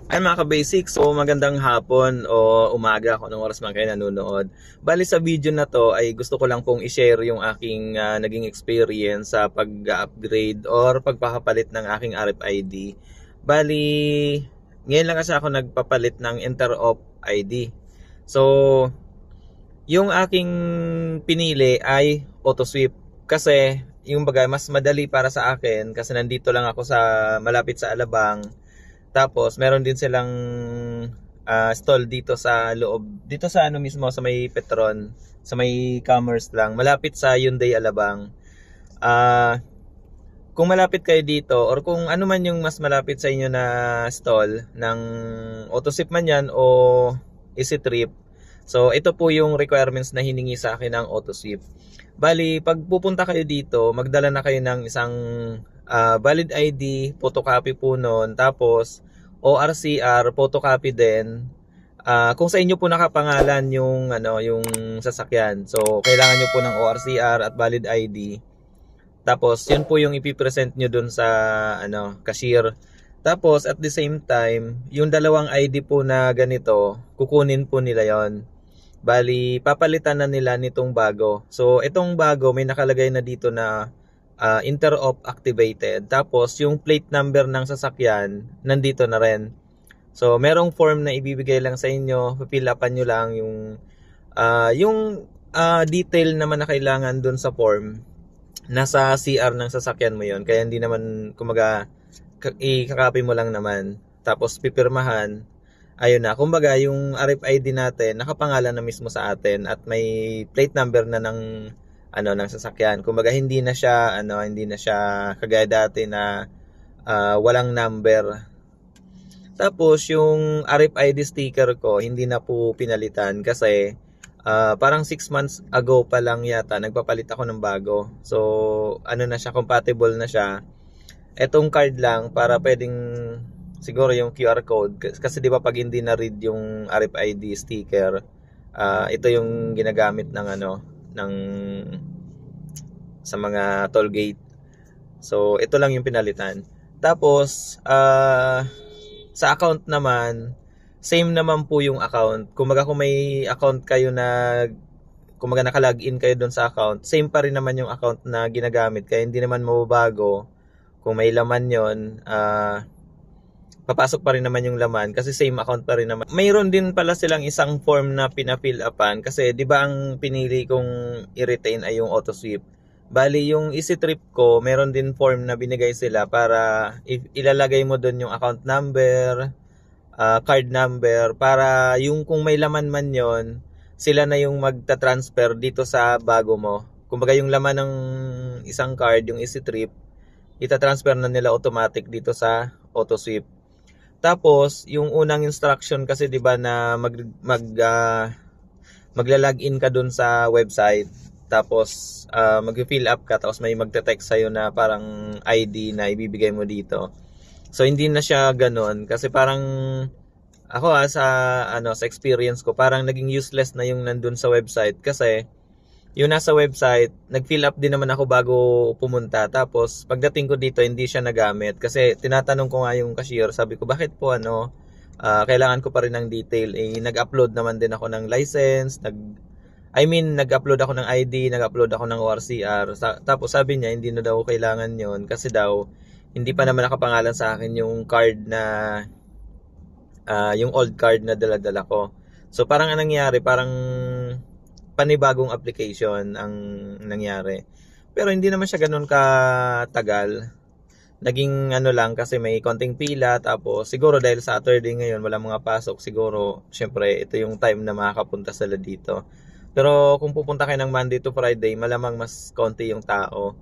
Ay mga ka-basic, so magandang hapon o umaga kung anong oras man kayo nanonood. Bali sa video na to ay gusto ko lang pong i-share yung aking naging experience sa pag-upgrade or pagpapalit ng aking RFID. Bali, ngayon lang kasi ako nagpapalit ng Interop ID. So, yung aking pinili ay AutoSweep kasi yung bagay mas madali para sa akin kasi nandito lang ako sa malapit sa Alabang. Tapos meron din silang stall dito sa loob. Dito sa ano mismo sa may Petron, sa may Commerce lang, malapit sa Hyundai Alabang. Ah, kung malapit kayo dito or kung ano man yung mas malapit sa inyo na stall ng AutoSip man yan o Easy Trip. So ito po yung requirements na hiningi sa akin ng AutoSip. Bali, pag pupunta kayo dito, magdala na kayo ng isang valid ID, photocopy po nun, tapos ORCR, photocopy din. Kung sa inyo po nakapangalan yung yung sasakyan. So kailangan niyo po ng ORCR at valid ID. Tapos yun po yung ipipresent nyo dun sa cashier. Tapos at the same time, yung dalawang ID po na ganito, kukunin po nila yon. Bali, papalitan na nila nitong bago. So itong bago may nakalagay na dito na Interop activated. Tapos yung plate number ng sasakyan nandito na rin. So merong form na ibibigay lang sa inyo, fill upan nyo lang yung detail naman na kailangan dun sa form. Nasa CR ng sasakyan mo yon, kaya hindi naman kumaga ikakopy mo lang naman tapos pipirmahan. Ayun na, kumbaga yung RFID natin nakapangalan na mismo sa atin at may plate number na ng ng sasakyan. Kumbaga hindi na siya kagaya dati na walang number. Tapos yung RFID sticker ko hindi na po pinalitan kasi parang 6 months ago pa lang yata nagpapalit ako ng bago. So ano na siya, compatible na siya. Etong card lang para pwedeng siguro yung QR code kasi 'di ba pag hindi na read yung RFID sticker, ito yung ginagamit ng ng sa mga toll gate. So ito lang yung pinalitan. Tapos sa account naman, same naman po yung account. Kumbaga kung may account kayo na kumbaga naka-login kayo doon sa account, same pa rin naman yung account na ginagamit kaya hindi naman mababago. Kung may laman yon, papasok pa rin naman yung laman kasi same account pa rin naman. Mayroon din pala silang isang form na pina-fill upan kasi 'di ba ang pinili kong i-retain ay yung AutoSweep. Bali yung Easy Trip ko, meron din form na binigay sila para ilalagay mo doon yung account number, card number para yung kung may laman man yon, sila na yung magta-transfer dito sa bago mo. Kumbaga yung laman ng isang card, yung Easy Trip, ita-transfer na nila automatic dito sa AutoSweep. Tapos yung unang instruction kasi 'di ba na magla-login ka dun sa website. Tapos mag-fill up ka tapos may magte-text sa'yo na parang ID na ibibigay mo dito. So hindi na siya ganoon kasi parang ako sa experience ko parang naging useless na yung nandun sa website kasi yung nasa website, nag-fill up din naman ako bago pumunta. Tapos pagdating ko dito hindi siya nagamit kasi tinatanong ko nga yung cashier, sabi ko bakit po kailangan ko pa rin ng detail. Nag-upload naman din ako ng license, nag-upload ako ng ID, nag-upload ako ng ORCR. Tapos sabi niya, hindi na daw kailangan yon kasi daw, hindi pa naman nakapangalan sa akin yung card na, yung old card na dala-dala ko. So parang anong nangyari, parang panibagong application ang nangyari. Pero hindi naman siya ganun katagal. Naging lang kasi may konting pila tapos siguro dahil Saturday ngayon wala mga pasok siguro syempre ito yung time na makakapunta sila dito. Pero kung pupunta kayo ng Monday to Friday malamang mas konti yung tao.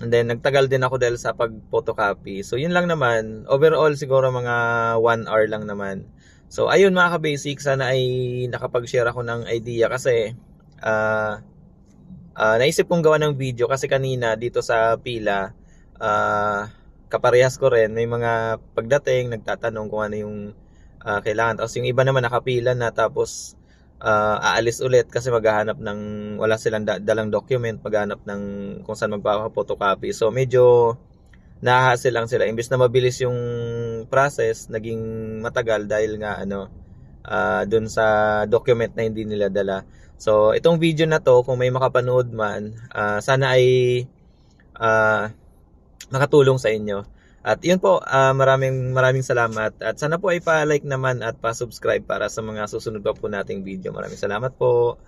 And then nagtagal din ako dahil sa pag-photocopy. So yun lang naman. Overall siguro mga 1 hour lang naman. So ayun mga ka-basic, sana ay nakapag-share ako ng idea kasi naisip kong gawa ng video kasi kanina dito sa pila kaparehas ko rin may mga pagdating nagtatanong kung ano yung kailangan, tapos yung iba naman nakapila na tapos aalis ulit kasi maghahanap ng wala silang dalang document, maghahanap ng kung saan magpapa-photocopy. So medyo nahahassle lang sila. Imbes na mabilis yung process, naging matagal dahil nga dun sa document na hindi nila dala. So itong video na to, kung may makapanood man, sana ay makatulong sa inyo. At yun po, maraming salamat. At sana po ay pa-like naman at pa-subscribe para sa mga susunod pa po nating video. Maraming salamat po.